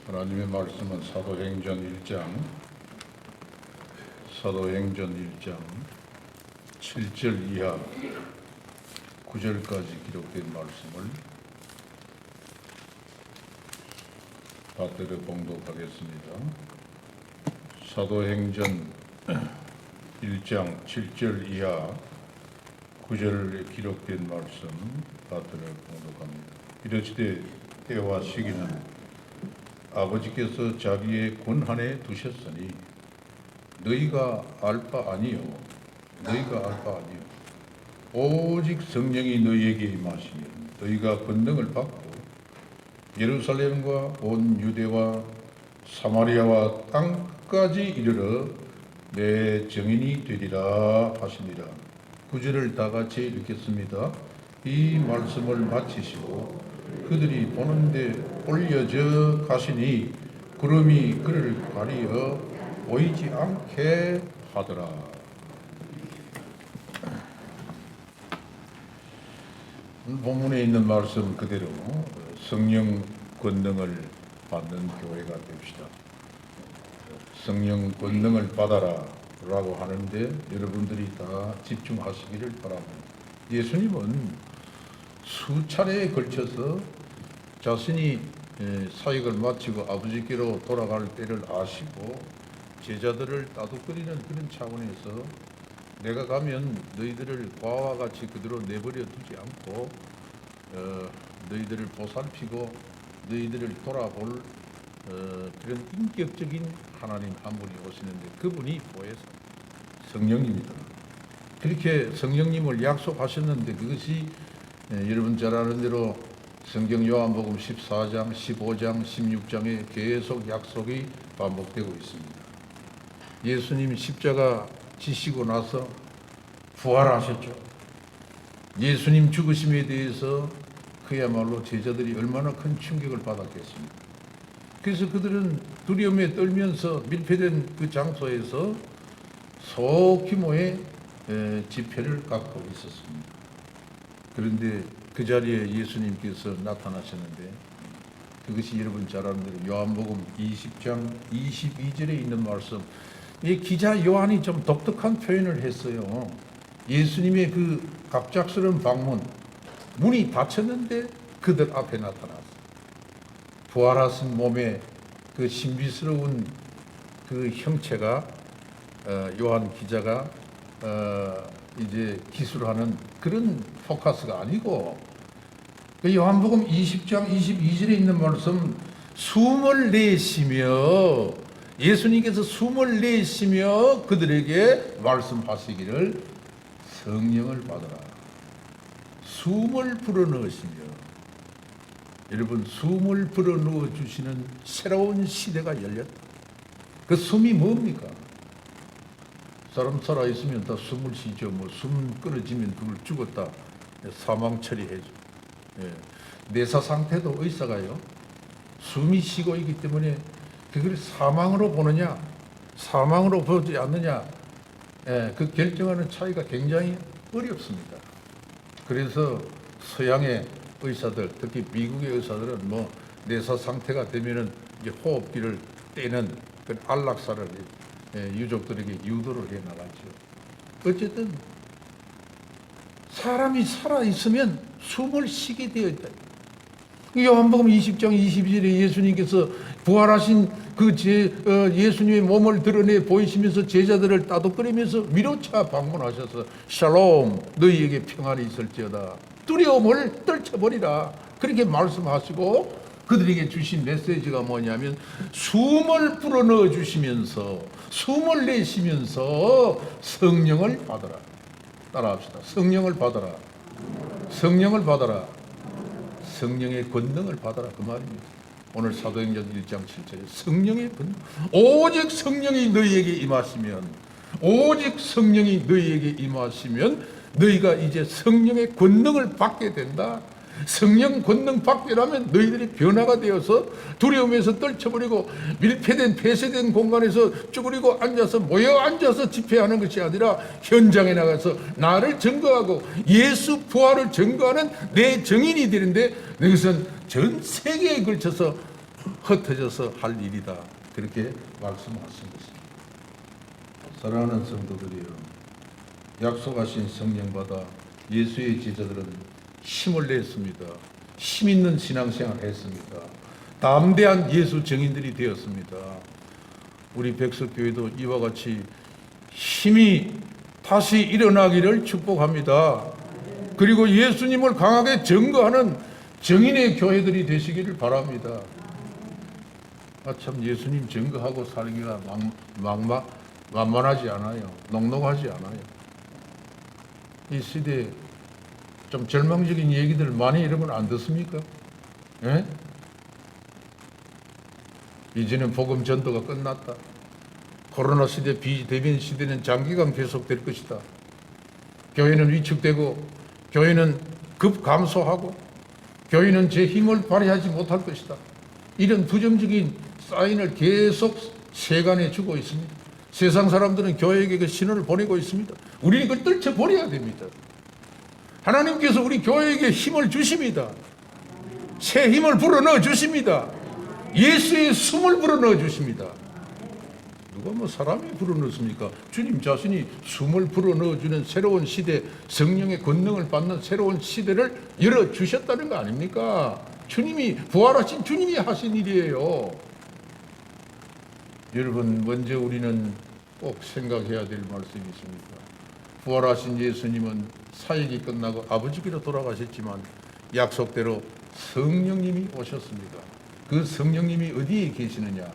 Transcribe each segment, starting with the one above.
하나님의 말씀은 사도행전 1장 7절 이하 9절까지 기록된 말씀을 받들어 봉독하겠습니다. 사도행전 1장 7절 이하 9절에 기록된 말씀 받들어 봉독합니다. 이르시되 때와 시기는 아버지께서 자기의 권한에 두셨으니 너희가 알 바 아니요 오직 성령이 너희에게 임하시면 너희가 권능을 받고 예루살렘과 온 유대와 사마리아와 땅 끝까지 이르러 내 증인이 되리라 하시니라. 9절을 다 같이 읽겠습니다. 이 말씀을 마치시고 그들이 보는데 올려져 가시니 구름이 그를 가리어 보이지 않게 하더라. 본문에 있는 말씀 그대로 성령 권능을 받는 교회가 됩시다. 성령 권능을 받아라 라고 하는데 여러분들이 다 집중하시기를 바랍니다. 예수님은 수차례에 걸쳐서 자신이 사역을 마치고 아버지께로 돌아갈 때를 아시고 제자들을 따돌거리는 그런 차원에서 내가 가면 너희들을 과와 같이 그대로 내버려 두지 않고 너희들을 보살피고 너희들을 돌아볼 그런 인격적인 하나님 한 분이 오시는데 그분이 보혜사 성령님이다. 그렇게 성령님을 약속하셨는데 그것이 여러분 잘 아는 대로 성경 요한복음 14장, 15장, 16장에 계속 약속이 반복되고 있습니다. 예수님이 십자가 지시고 나서 부활하셨죠. 예수님 죽으심에 대해서 그야말로 제자들이 얼마나 큰 충격을 받았겠습니까? 그래서 그들은 두려움에 떨면서 밀폐된 그 장소에서 소규모의 집회를 갖고 있었습니다. 그런데 그 자리에 예수님께서 나타나셨는데 그것이 여러분 잘 아는 대로 요한복음 20장 22절에 있는 말씀. 이 기자 요한이 좀 독특한 표현을 했어요. 예수님의 그 갑작스러운 방문, 문이 닫혔는데 그들 앞에 나타났어요. 부활하신 몸의 그 신비스러운 그 형체가 요한 기자가 이제 기술하는 그런 포커스가 아니고 요한복음 20장 22절에 있는 말씀 숨을 내쉬며 예수님께서 숨을 내쉬며 그들에게 말씀하시기를 성령을 받으라. 숨을 불어넣으시며 여러분 숨을 불어넣어 주시는 새로운 시대가 열렸다. 그 숨이 뭡니까? 사람 살아있으면 다 숨을 쉬죠. 숨 끊어지면 그걸 죽었다. 사망 처리해줘. 내사 상태도 의사가요. 숨이 쉬고 있기 때문에 그걸 사망으로 보느냐, 사망으로 보지 않느냐, 그 결정하는 차이가 굉장히 어렵습니다. 그래서 서양의 의사들, 특히 미국의 의사들은 내사 상태가 되면은 이제 호흡기를 떼는 그 안락사를 유족들에게 유도를 해 나가죠. 어쨌든 사람이 살아 있으면 숨을 쉬게 되어 있다. 요한복음 20장 22절에 예수님께서 부활하신 그 예수님의 몸을 드러내 보이시면서 제자들을 따돌거리면서 위로차 방문하셔서 샬롬 너희에게 평안이 있을지어다. 두려움을 떨쳐버리라. 그렇게 말씀하시고 그들에게 주신 메시지가 뭐냐면 숨을 불어넣어 주시면서 숨을 내쉬면서 성령을 받아라. 따라합시다. 성령을 받아라. 성령을 받아라. 성령의 권능을 받아라. 그 말입니다. 오늘 사도행전 1장 7절에 성령의 권능. 오직 성령이 너희에게 임하시면 오직 성령이 너희에게 임하시면 너희가 이제 성령의 권능을 받게 된다. 성령 권능 받게라면 너희들이 변화가 되어서 두려움에서 떨쳐버리고 밀폐된 폐쇄된 공간에서 쭈그리고 앉아서 모여 앉아서 집회하는 것이 아니라 현장에 나가서 나를 증거하고 예수 부활을 증거하는 내 증인이 되는데 이것은 전 세계에 걸쳐서 흩어져서 할 일이다. 그렇게 말씀하신 것입니다. 사랑하는 성도들이여, 약속하신 성령 받아 예수의 제자들은 힘을 냈습니다. 힘 있는 신앙생활을 했습니다. 담대한 예수 증인들이 되었습니다. 우리 백석교회도 이와 같이 힘이 다시 일어나기를 축복합니다. 그리고 예수님을 강하게 증거하는 증인의 교회들이 되시기를 바랍니다. 참 예수님 증거하고 살기가 만만하지 않아요. 넉넉하지 않아요. 이 시대에 좀 절망적인 얘기들 많이 여러분 안 듣습니까? 예? 이제는 복음 전도가 끝났다. 코로나 시대, 비대면 시대는 장기간 계속될 것이다. 교회는 위축되고 교회는 급감소하고 교회는 제 힘을 발휘하지 못할 것이다. 이런 부정적인 사인을 계속 세간에 주고 있습니다. 세상 사람들은 교회에게 그 신호를 보내고 있습니다. 우리는 그걸 떨쳐버려야 됩니다. 하나님께서 우리 교회에게 힘을 주십니다. 새 힘을 불어넣어 주십니다. 예수의 숨을 불어넣어 주십니다. 누가 뭐 사람이 불어넣습니까? 주님 자신이 숨을 불어넣어주는 새로운 시대, 성령의 권능을 받는 새로운 시대를 열어주셨다는 거 아닙니까? 주님이, 부활하신 주님이 하신 일이에요. 여러분, 먼저 우리는 꼭 생각해야 될 말씀이 있습니다. 부활하신 예수님은 사역이 끝나고 아버지께로 돌아가셨지만 약속대로 성령님이 오셨습니다. 그 성령님이 어디에 계시느냐?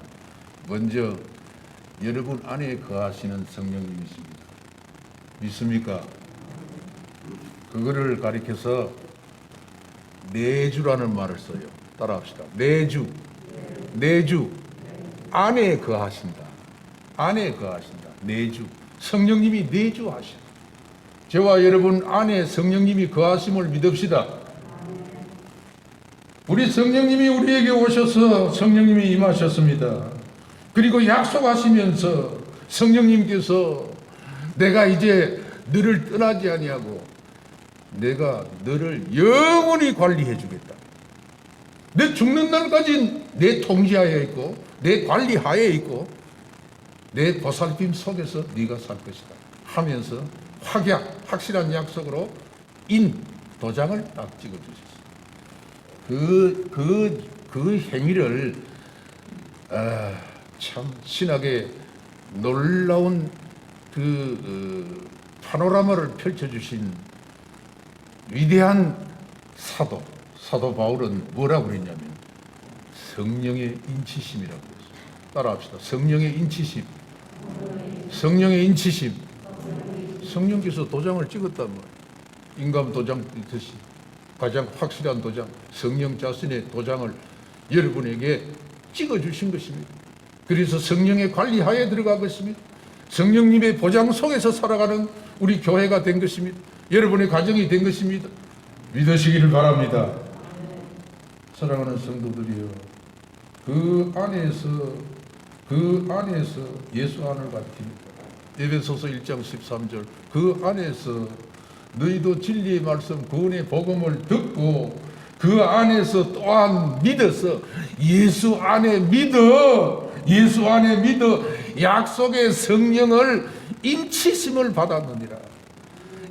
먼저 여러분 안에 거하시는 성령님이십니다. 믿습니까? 그거를 가리켜서 내주라는 말을 써요. 따라합시다. 내주. 안에 거하신다. 안에 거하신다. 내주. 성령님이 내주하신다. 저와 여러분 안에 성령님이 거하심을 믿읍시다. 우리 성령님이 우리에게 오셔서 성령님이 임하셨습니다. 그리고 약속하시면서 성령님께서 내가 이제 너를 떠나지 아니하고 내가 너를 영원히 관리해 주겠다. 내 죽는 날까지 내 통제하에 있고 내 관리하에 있고 내 보살핌 속에서 네가 살 것이다 하면서 확실한 약속으로 도장을 딱 찍어주셨어요. 그 행위를 참 신학의 놀라운 파노라마를 펼쳐주신 위대한 사도 바울은 뭐라고 그랬냐면 성령의 인치심이라고 했어요. 따라합시다. 성령의 인치심. 성령께서 도장을 찍었단 말이에요. 인감 도장 있듯이 가장 확실한 도장, 성령 자신의 도장을 여러분에게 찍어주신 것입니다. 그래서 성령의 관리하에 들어간 것입니다. 성령님의 보장 속에서 살아가는 우리 교회가 된 것입니다. 여러분의 가정이 된 것입니다. 믿으시기를 바랍니다. 사랑하는 성도들이여, 그 안에서 예수 안을 가리킵니다. 에베소서 1장 13절 그 안에서 너희도 진리의 말씀 구원의 복음을 듣고 그 안에서 또한 믿어서 예수 안에 믿어 약속의 성령을 인치심을 받았느니라.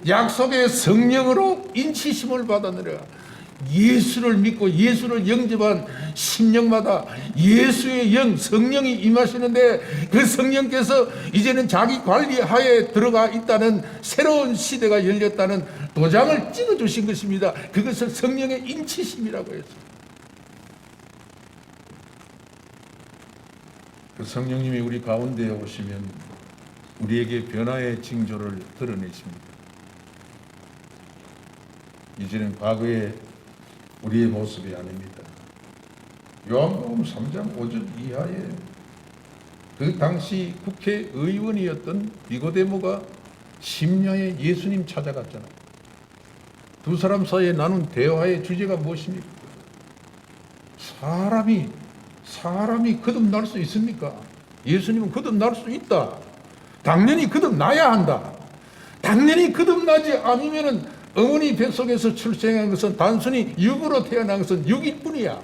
약속의 성령으로 인치심을 받았느니라. 예수를 믿고 예수를 영접한 심령마다 예수의 영 성령이 임하시는데 그 성령께서 이제는 자기 관리하에 들어가 있다는 새로운 시대가 열렸다는 도장을 찍어주신 것입니다. 그것을 성령의 인치심이라고 했습니다. 그 성령님이 우리 가운데에 오시면 우리에게 변화의 징조를 드러내십니다. 이제는 과거의 우리의 모습이 아닙니다. 요한복음 3장 5절 이하에 그 당시 국회의원이었던 니고데모가 심야에 예수님 찾아갔잖아요. 두 사람 사이에 나눈 대화의 주제가 무엇입니까? 사람이 거듭날 수 있습니까? 예수님은 거듭날 수 있다. 당연히 거듭나야 한다. 당연히 거듭나지 않으면은 어머니 뱃속에서 출생한 것은 단순히 육으로 태어난 것은 육일 뿐이야.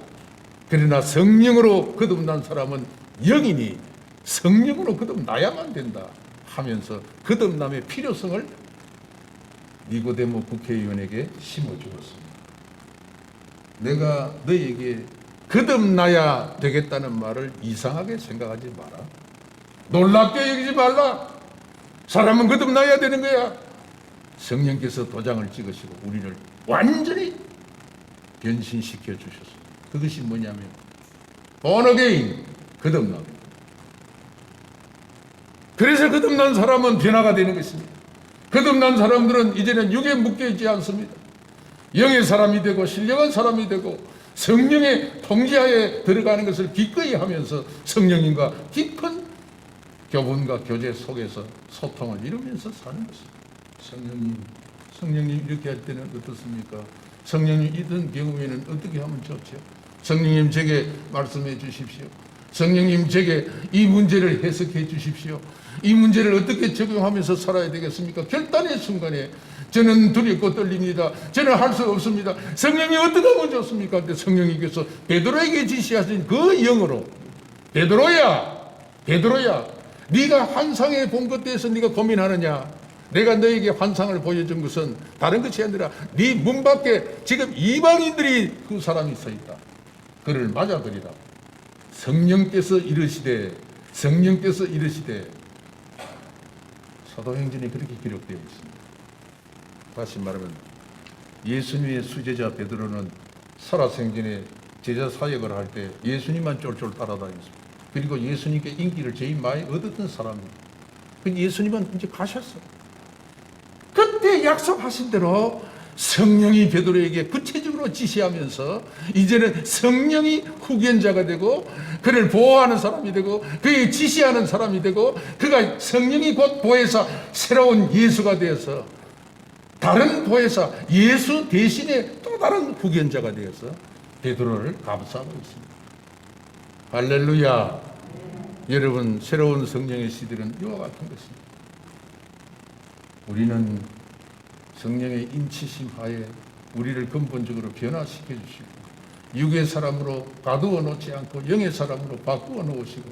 그러나 성령으로 거듭난 사람은 영이니 성령으로 거듭나야만 된다 하면서 거듭남의 필요성을 니고데모 국회의원에게 심어주었습니다. 내가 너에게 거듭나야 되겠다는 말을 이상하게 생각하지 마라. 놀랍게 여기지 말라. 사람은 거듭나야 되는 거야. 성령께서 도장을 찍으시고 우리를 완전히 변신시켜 주셨습니다. 그것이 뭐냐면 born again, 거듭남. 그래서 거듭난 사람은 변화가 되는 것입니다. 거듭난 사람들은 이제는 육에 묶여 있지 않습니다. 영의 사람이 되고 신령한 사람이 되고 성령의 통제하에 들어가는 것을 기꺼이 하면서 성령님과 깊은 교분과 교제 속에서 소통을 이루면서 사는 것입니다. 성령님 이렇게 할 때는 어떻습니까? 성령님 이런 경우에는 어떻게 하면 좋죠? 성령님 제게 말씀해 주십시오. 성령님 제게 이 문제를 해석해 주십시오. 이 문제를 어떻게 적용하면서 살아야 되겠습니까? 결단의 순간에 저는 두렵고 떨립니다. 저는 할 수 없습니다. 성령님 어떻게 하면 좋습니까? 근데 성령님께서 베드로에게 지시하신 그 영어로 베드로야 네가 환상에 본 것 대해서 네가 고민하느냐? 내가 너에게 환상을 보여준 것은 다른 것이 아니라 네 문 밖에 지금 이방인들이 그 사람이 서 있다. 그를 맞아버리라. 성령께서 이르시되 사도행전에 그렇게 기록되어 있습니다. 다시 말하면 예수님의 수제자 베드로는 살아생전에 제자 사역을 할 때 예수님만 쫄쫄 따라다녔습니다. 그리고 예수님께 인기를 제일 많이 얻었던 사람입니다. 예수님은 이제 가셨어. 그때 약속하신 대로 성령이 베드로에게 구체적으로 지시하면서 이제는 성령이 후견자가 되고 그를 보호하는 사람이 되고 그에게 지시하는 사람이 되고 그가 성령이 곧 보혜사 새로운 예수가 되어서 다른 보혜사 예수 대신에 또 다른 후견자가 되어서 베드로를 감싸고 있습니다. 할렐루야. 여러분, 새로운 성령의 시대는 이와 같은 것입니다. 우리는 성령의 인치심 하에 우리를 근본적으로 변화시켜 주시고 육의 사람으로 가두어 놓지 않고 영의 사람으로 바꾸어 놓으시고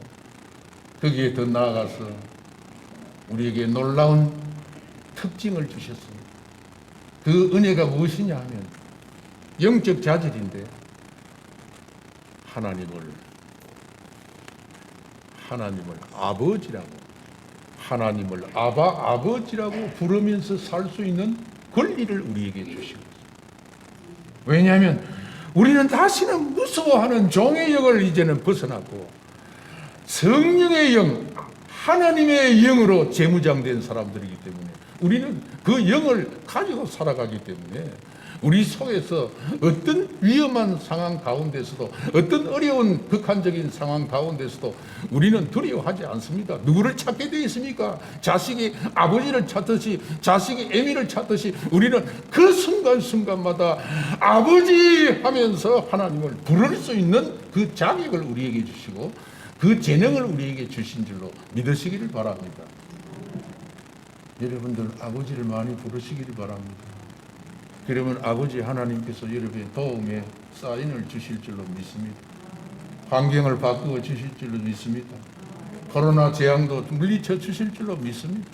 거기에 더 나아가서 우리에게 놀라운 특징을 주셨습니다. 그 은혜가 무엇이냐 하면 영적 자질인데 하나님을 아버지라고, 하나님을 아버지라고 부르면서 살 수 있는 권리를 우리에게 주시고, 왜냐하면 우리는 다시는 무서워하는 종의 영을 이제는 벗어났고 성령의 영, 하나님의 영으로 재무장된 사람들이기 때문에 우리는 그 영을 가지고 살아가기 때문에 우리 속에서 어떤 위험한 상황 가운데서도 어떤 어려운 극한적인 상황 가운데서도 우리는 두려워하지 않습니다. 누구를 찾게 되어 있습니까? 자식이 아버지를 찾듯이 자식이 애미를 찾듯이 우리는 그 순간순간마다 아버지 하면서 하나님을 부를 수 있는 그 자격을 우리에게 주시고 그 재능을 우리에게 주신 줄로 믿으시기를 바랍니다. 여러분들 아버지를 많이 부르시기를 바랍니다. 그러면 아버지 하나님께서 여러분의 도움에 사인을 주실 줄로 믿습니다. 환경을 바꾸어 주실 줄로 믿습니다. 코로나 재앙도 물리쳐 주실 줄로 믿습니다.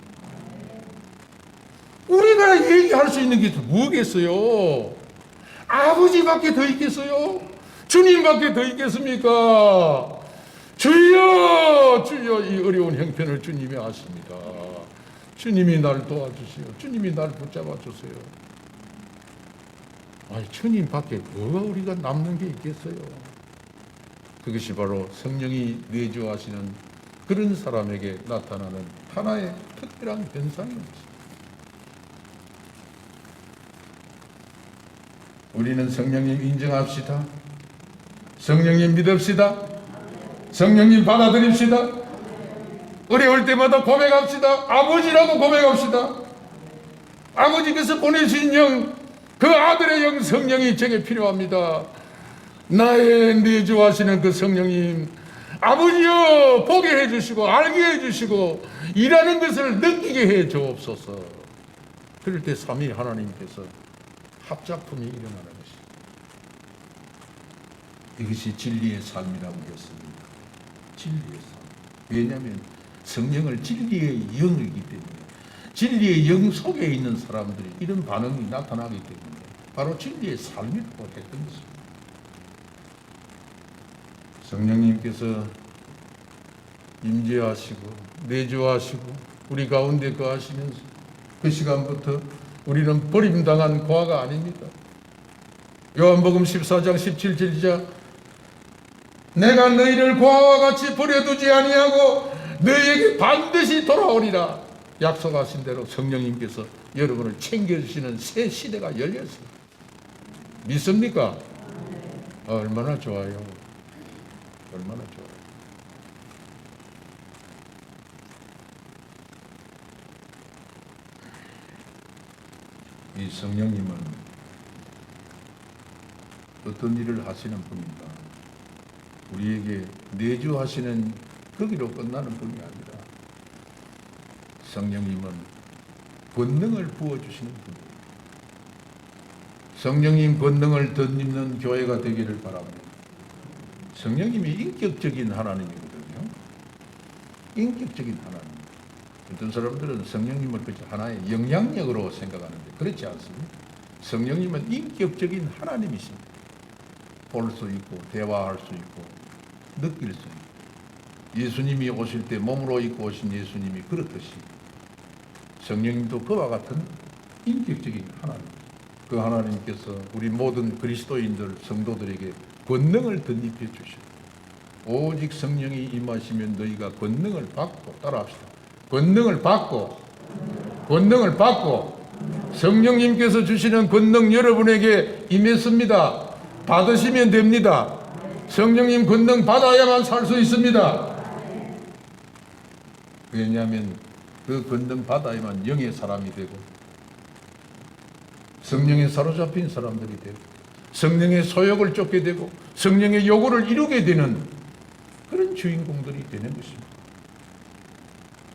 우리가 얘기할 수 있는 게 뭐겠어요? 아버지밖에 더 있겠어요? 주님밖에 더 있겠습니까? 주여 이 어려운 형편을 주님이 아십니다. 주님이 날 도와주세요. 주님이 날 붙잡아 주세요. 주님 밖에 뭐가 우리가 남는 게 있겠어요? 그것이 바로 성령이 내주하시는 그런 사람에게 나타나는 하나의 특별한 현상입니다. 우리는 성령님 인정합시다. 성령님 믿읍시다. 성령님 받아들입시다. 어려울 때마다 고백합시다. 아버지라고 고백합시다. 아버지께서 보내신 영, 그 아들의 영 성령이 제게 필요합니다. 나의 내주하시는 그 성령님, 아버지여 보게 해주시고 알게 해주시고 일하는 것을 느끼게 해 주옵소서. 그럴 때 삼위 하나님께서 합작품이 일어나는 것입니다. 이것이 진리의 삶이라고 했습니다. 진리의 삶. 왜냐하면 성령을 진리의 영이기 때문에, 진리의 영 속에 있는 사람들이 이런 반응이 나타나기 때문에 바로 진리의 삶이라고 했던 것입니다. 성령님께서 임재하시고 내주하시고 우리 가운데 거하시면서 그 시간부터 우리는 버림당한 고아가 아닙니다. 요한복음 14장 17절이자 내가 너희를 고아와 같이 버려두지 아니하고 너희에게 반드시 돌아오리라 약속하신 대로 성령님께서 여러분을 챙겨주시는 새 시대가 열렸습니다. 믿습니까? 얼마나 좋아요. 얼마나 좋아요. 이 성령님은 어떤 일을 하시는 분인가? 우리에게 내주하시는 거기로 끝나는 분이 아니라 성령님은 권능을 부어주시는 분입니다. 성령님 권능을 덧입는 교회가 되기를 바랍니다. 성령님이 인격적인 하나님이거든요. 인격적인 하나님. 어떤 사람들은 성령님을 그저 하나의 영향력으로 생각하는데 그렇지 않습니다. 성령님은 인격적인 하나님이십니다. 볼 수 있고 대화할 수 있고 느낄 수 있고 예수님이 오실 때 몸으로 입고 오신 예수님이 그렇듯이 성령님도 그와 같은 인격적인 하나님. 그 하나님께서 우리 모든 그리스도인들 성도들에게 권능을 덧입혀 주시고 오직 성령이 임하시면 너희가 권능을 받고 따라합시다. 권능을 받고 성령님께서 주시는 권능 여러분에게 임했습니다. 받으시면 됩니다. 성령님 권능 받아야만 살 수 있습니다. 왜냐하면 그 권능 받아야만 영의 사람이 되고 성령에 사로잡힌 사람들이 되고 성령의 소욕을 쫓게 되고 성령의 요구를 이루게 되는 그런 주인공들이 되는 것입니다.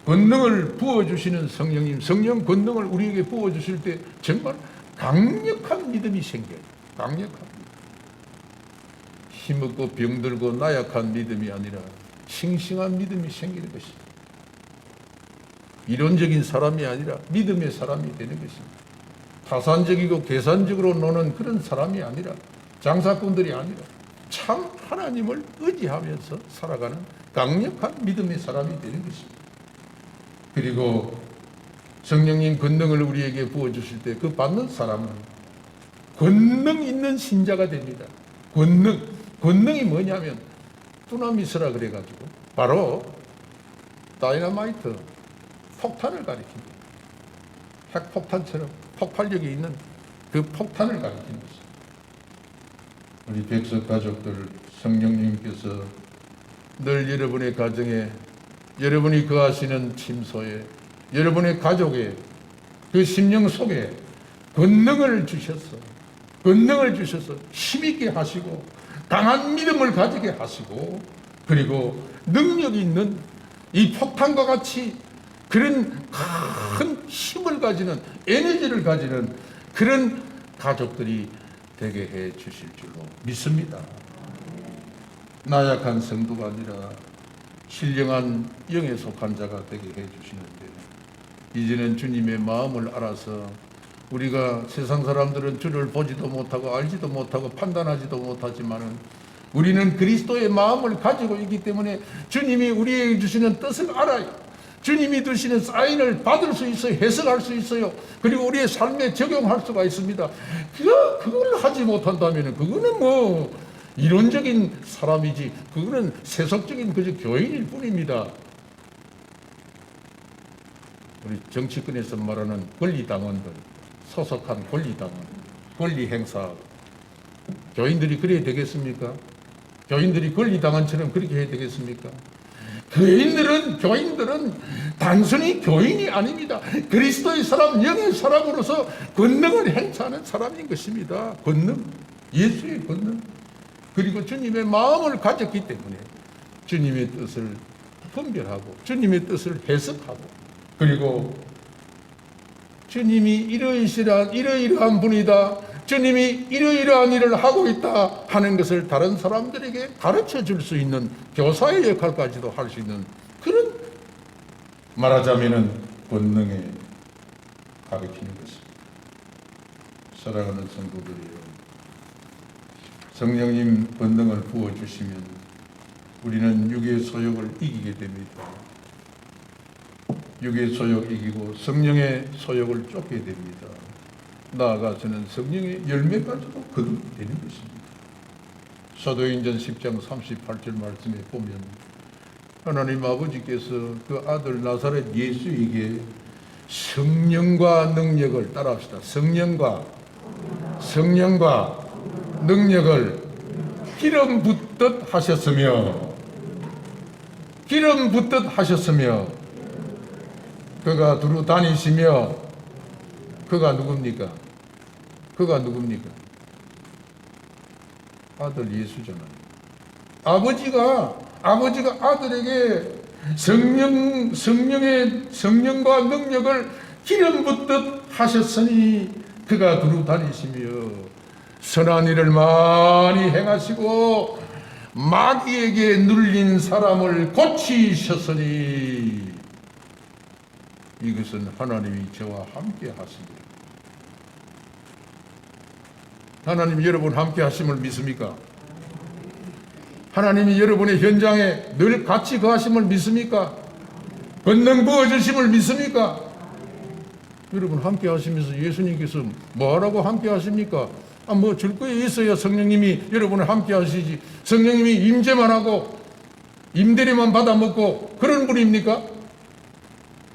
권능을 부어주시는 성령님, 성령 권능을 우리에게 부어주실 때 정말 강력한 믿음이 생겨요. 강력한 믿음. 힘없고 병들고 나약한 믿음이 아니라 싱싱한 믿음이 생기는 것입니다. 이론적인 사람이 아니라 믿음의 사람이 되는 것입니다. 타산적이고 계산적으로 노는 그런 사람이 아니라 장사꾼들이 아니라 참 하나님을 의지하면서 살아가는 강력한 믿음의 사람이 되는 것입니다. 그리고 성령님 권능을 우리에게 부어주실 때 그 받는 사람은 권능 있는 신자가 됩니다. 권능이 뭐냐면 두나미스라 그래가지고 바로 다이너마이트 폭탄을 가리킵니다. 핵폭탄처럼 폭발력이 있는 그 폭탄을 가리키는 것입니다. 우리 백석 가족들 성령님께서 늘 여러분의 가정에 여러분이 거하시는 침소에 여러분의 가족에 그 심령 속에 권능을 주셔서 힘있게 하시고 강한 믿음을 가지게 하시고 그리고 능력 있는 이 폭탄과 같이 그런 큰 힘을 가지는 에너지를 가지는 그런 가족들이 되게 해 주실 줄로 믿습니다. 나약한 성도가 아니라 신령한 영에 속한 자가 되게 해 주시는데 이제는 주님의 마음을 알아서 우리가 세상 사람들은 주를 보지도 못하고 알지도 못하고 판단하지도 못하지만은 우리는 그리스도의 마음을 가지고 있기 때문에 주님이 우리에게 주시는 뜻을 알아요. 주님이 주시는 사인을 받을 수 있어요. 해석할 수 있어요. 그리고 우리의 삶에 적용할 수가 있습니다. 그걸 하지 못한다면 그거는 뭐 이론적인 사람이지 그거는 세속적인 그저 교인일 뿐입니다. 우리 정치권에서 말하는 권리당원들, 소속한 권리당원, 권리행사 교인들이 그래야 되겠습니까? 교인들이 권리당원처럼 그렇게 해야 되겠습니까? 교인들은 단순히 교인이 아닙니다. 그리스도의 사람, 영의 사람으로서 권능을 행사하는 사람인 것입니다. 권능, 예수의 권능. 그리고 주님의 마음을 가졌기 때문에 주님의 뜻을 분별하고 주님의 뜻을 해석하고 그리고 주님이 이러이러한 분이다. 주님이 이러이러한 일을 하고 있다 하는 것을 다른 사람들에게 가르쳐 줄 수 있는 교사의 역할까지도 할 수 있는 그런, 말하자면은 권능에 가르치는 것입니다. 사랑하는 성도들이여, 성령님 권능을 부어주시면 우리는 육의 소욕을 이기게 됩니다. 육의 소욕 이기고 성령의 소욕을 쫓게 됩니다. 나아가서는 성령의 열매까지도 거듭되는 것입니다. 사도행전 10장 38절 말씀에 보면 하나님 아버지께서 그 아들 나사렛 예수에게 성령과 능력을, 따라합시다, 성령과 능력을 기름 붓듯 하셨으며 그가 두루 다니시며, 그가 누굽니까? 아들 예수잖아요. 아버지가 아들에게 성령과 능력을 기름 붓듯 하셨으니 그가 두루 다니시며 선한 일을 많이 행하시고 마귀에게 눌린 사람을 고치셨으니 이것은 하나님이 저와 함께 하십니다. 하나님 여러분 함께 하심을 믿습니까? 하나님이 여러분의 현장에 늘 같이 거하심을 믿습니까? 권능 부어주심을 믿습니까? 여러분 함께 하시면서 예수님께서 뭐하라고 함께 하십니까? 뭐 줄 거에 있어야 성령님이 여러분을 함께 하시지, 성령님이 임재만 하고 임대료만 받아먹고 그런 분입니까?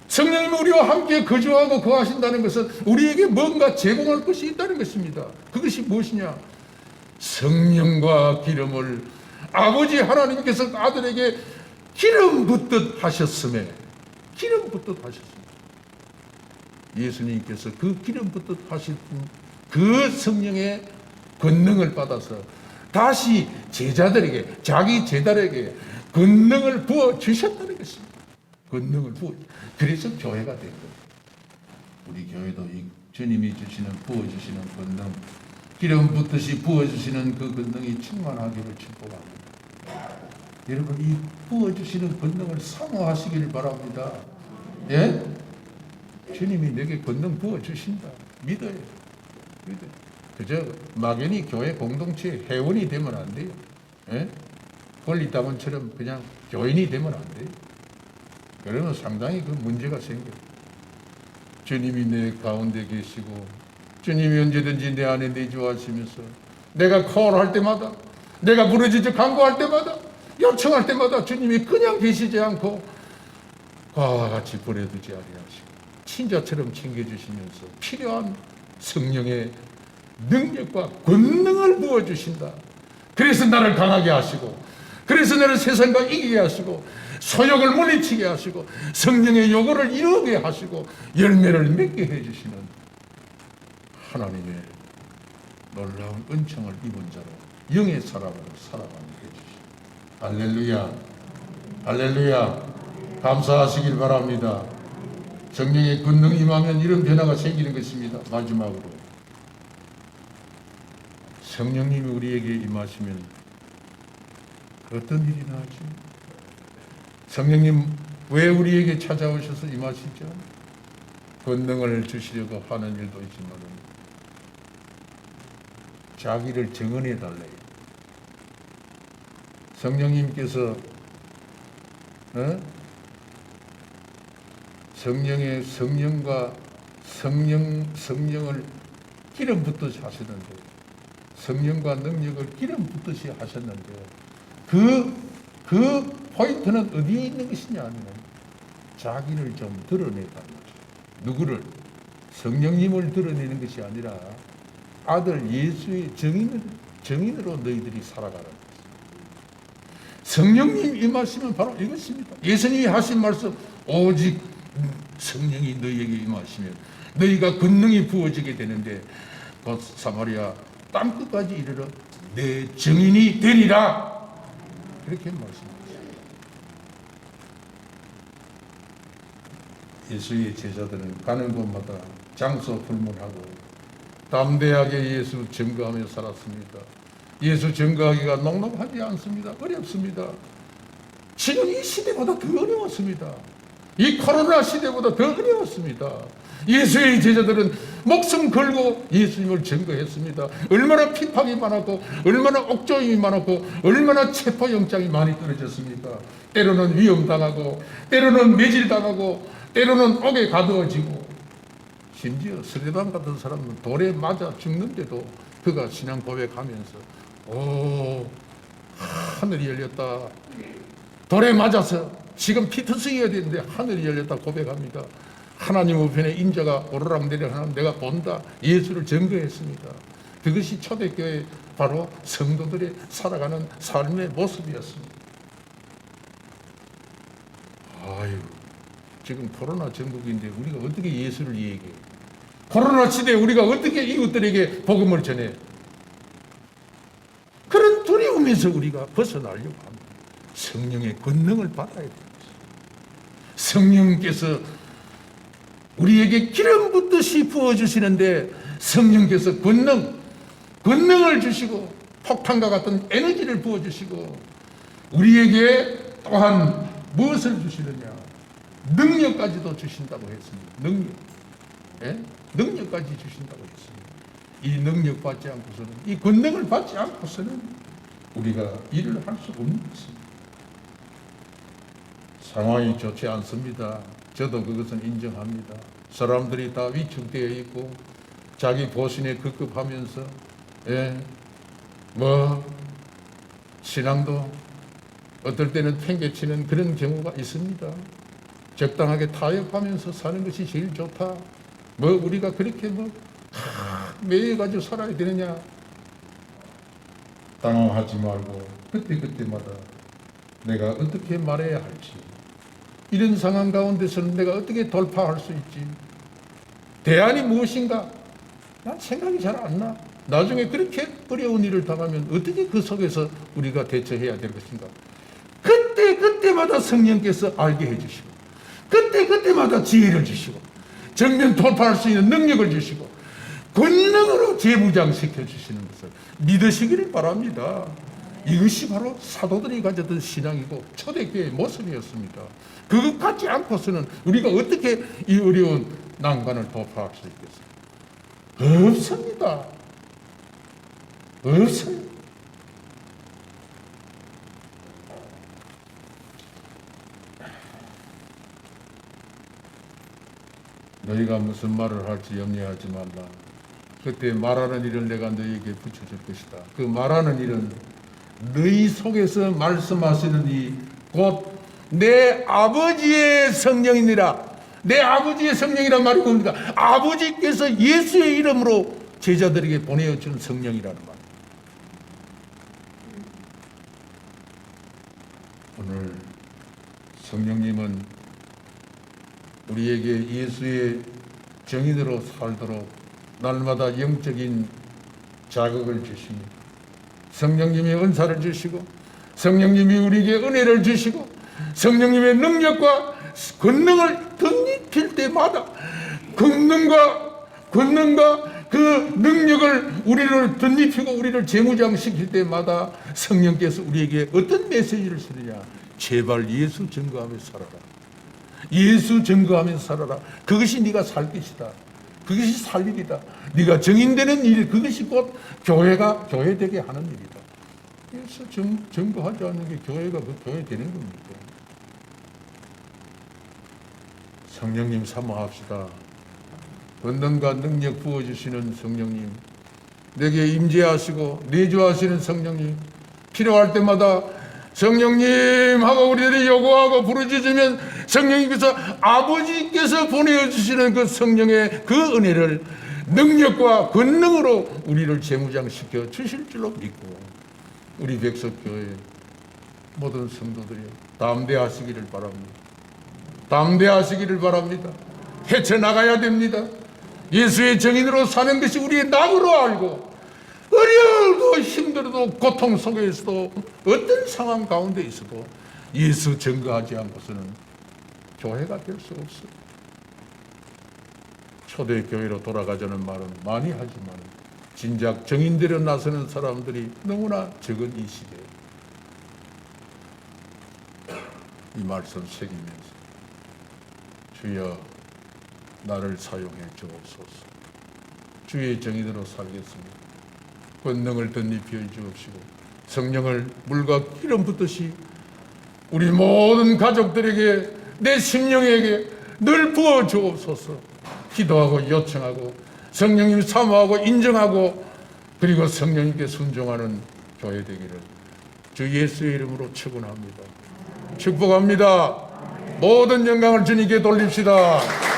성령님이 우리와 함께 거주하고 거하신다는 것은 우리에게 뭔가 제공할 것이 있다는 것입니다. 그것이 무엇이냐? 성령과 기름을 아버지 하나님께서 아들에게 기름 붓듯 하셨음에, 예수님께서 그 기름 붓듯 하신 그 성령의 권능을 받아서 다시 제자들에게, 자기 제자들에게 권능을 부어 주셨다는 것입니다. 권능을 부어, 그래서 교회가 된 거예요. 우리 교회도 이 주님이 주시는, 부어주시는 권능, 기름 붓듯이 부어주시는 그 권능이 충만하기를 축복합니다. 여러분 이 부어주시는 권능을 사모하시길 바랍니다. 예? 주님이 내게 권능 부어주신다. 믿어요. 그저 막연히 교회 공동체 회원이 되면 안 돼요. 예? 권리당원처럼 그냥 교인이 되면 안 돼요. 그러면 상당히 그 문제가 생겨요. 주님이 내 가운데 계시고 주님이 언제든지 내 안에 내주하시면서 내가 콜할 때마다, 내가 부르짖어 간구할 때마다, 요청할 때마다 주님이 그냥 계시지 않고 과와 같이 버려두지 아니하시고 친자처럼 챙겨주시면서 필요한 성령의 능력과 권능을 부어주신다. 그래서 나를 강하게 하시고, 그래서 나를 세상과 이기게 하시고, 소욕을 물리치게 하시고, 성령의 요구를 이루게 하시고, 열매를 맺게 해주시는 하나님의 놀라운 은총을 입은 자로 영의 사람으로 살아가게 해주시고, 할렐루야, 할렐루야. 감사하시길 바랍니다. 성령의 권능이 임하면 이런 변화가 생기는 것입니다. 마지막으로 성령님이 우리에게 임하시면 어떤 일이 나지? 성령님 왜 우리에게 찾아오셔서 임하시죠? 권능을 주시려고 하는 일도 있지만 자기를 증언해 달래요. 성령님께서 성령과 성령을 기름 붓듯이 하시는데, 성령과 능력을 기름 붓듯이 하셨는데, 그 포인트는 어디에 있는 것이냐 하면 자기를 좀 드러내다는 거죠. 누구를? 성령님을 드러내는 것이 아니라 아들 예수의 증인으로 너희들이 살아가라는 것입니다. 성령님 임하시면 바로 이것입니다. 예수님이 하신 말씀, 오직 성령이 너희에게 임하시면 너희가 권능이 부어지게 되는데 곧 사마리아 땅끝까지 이르러 내 증인이 되리라. 그렇게 말씀하셨습니다. 예수의 제자들은 가는 곳마다 장소 불문하고 담대하게 예수 증거하며 살았습니다. 예수 증거하기가 녹록하지 않습니다. 어렵습니다. 지금 이 시대보다 더 어려웠습니다. 이 코로나 시대보다 더 어려웠습니다. 예수의 제자들은 목숨 걸고 예수님을 증거했습니다. 얼마나 핍박이 많았고, 얼마나 옥조임이 많았고, 얼마나 체포영장이 많이 떨어졌습니까? 때로는 위험당하고, 때로는 매질당하고, 때로는 옥에 가두어지고, 심지어 스데반 같은 사람은 돌에 맞아 죽는데도 그가 신앙 고백하면서 하늘이 열렸다. 돌에 맞아서 지금 피투성이어야 되는데 하늘이 열렸다 고백합니다. 하나님 우편에 인자가 오르락 내리락 내가 본다. 예수를 증거했습니다. 그것이 초대교회 바로 성도들의 살아가는 삶의 모습이었습니다. 아유, 지금 코로나 전국인데 우리가 어떻게 예수를 얘기해? 코로나 시대에 우리가 어떻게 이웃들에게 복음을 전해? 그런 두려움에서 우리가 벗어나려고 합니다. 성령의 권능을 받아야 됩니다. 성령께서 우리에게 기름 붓듯이 부어주시는데 성령께서 권능을 주시고 폭탄과 같은 에너지를 부어주시고 우리에게 또한 무엇을 주시느냐? 능력까지도 주신다고 했습니다. 능력. 예? 능력까지 주신다고 했습니다. 이 능력 받지 않고서는, 이 권능을 받지 않고서는 우리가 일을 할 수 없는 것입니다. 상황이 좋지 않습니다. 저도 그것은 인정합니다. 사람들이 다 위축되어 있고 자기 보신에 급급하면서 신앙도 어떨 때는 팽개치는 그런 경우가 있습니다. 적당하게 타협하면서 사는 것이 제일 좋다. 우리가 그렇게 매여가지고 살아야 되느냐. 당황하지 말고 그때마다 내가 어떻게 말해야 할지, 이런 상황 가운데서는 내가 어떻게 돌파할 수 있지, 대안이 무엇인가, 난 생각이 잘 안 나. 나중에 그렇게 어려운 일을 당하면 어떻게 그 속에서 우리가 대처해야 될 것인가. 그때마다 성령께서 알게 해주시고, 그때마다 지혜를 주시고, 정면 돌파할 수 있는 능력을 주시고, 권능으로 재무장시켜 주시는 것을 믿으시기를 바랍니다. 이것이 바로 사도들이 가졌던 신앙이고 초대교회의 모습이었습니다. 그것 갖지 않고서는 우리가 어떻게 이 어려운 난관을 돌파할 수 있겠어요? 없습니다. 없어요. 너희가 무슨 말을 할지 염려하지 말라. 그때 말하는 일을 내가 너희에게 붙여줄 것이다. 그 말하는 일은 너희 속에서 말씀하시는 이 곧 내 아버지의 성령이니라. 내 아버지의 성령이란 말이 뭡니까? 아버지께서 예수의 이름으로 제자들에게 보내준 성령이라는 말. 오늘 성령님은 우리에게 예수의 정인으로 살도록 날마다 영적인 자극을 주십니다. 성령님이 은사를 주시고, 성령님이 우리에게 은혜를 주시고, 성령님의 능력과 권능을 덧입힐 때마다 권능과 그 능력을 우리를 덧입히고 우리를 재무장시킬 때마다 성령께서 우리에게 어떤 메시지를 쓰느냐? 제발 예수 증거하며 살아라. 예수 증거하면서 살아라. 그것이 네가 살 것이다. 그것이 살 일이다. 네가 정인되는 일, 그것이 곧 교회가 교회되게 하는 일이다. 그래서 증거하지 않는 게 교회가 그 교회 되는 겁니까? 성령님 사모합시다. 권능과 능력 부어주시는 성령님, 내게 임재하시고 내주하시는 성령님, 필요할 때마다 성령님 하고 우리들이 요구하고 부르짖으면 성령님께서 아버지께서 보내주시는 그 성령의 그 은혜를 능력과 권능으로 우리를 재무장시켜 주실 줄로 믿고, 우리 백석교회 모든 성도들이 담대하시기를 바랍니다. 담대하시기를 바랍니다. 헤쳐나가야 됩니다. 예수의 정인으로 사는 것이 우리의 낙으로 알고, 어려울고 힘들어도 고통 속에서도 어떤 상황 가운데 있어도 예수 증거하지 않고서는 교회가 될 수 없어요. 초대교회로 돌아가자는 말은 많이 하지만 진작 정인되려 나서는 사람들이 너무나 적은 이 시대에 이 말씀 새기면서 주여 나를 사용해 주옵소서. 주의 정의대로 살겠습니다. 권능을 덧입혀 주옵시고 성령을 물과 기름 붓듯이 우리 모든 가족들에게 내 심령에게 늘 부어 주옵소서. 기도하고 요청하고 성령님 사모하고 인정하고 그리고 성령님께 순종하는 교회 되기를 주 예수의 이름으로 축원합니다. 축복합니다. 모든 영광을 주님께 돌립시다.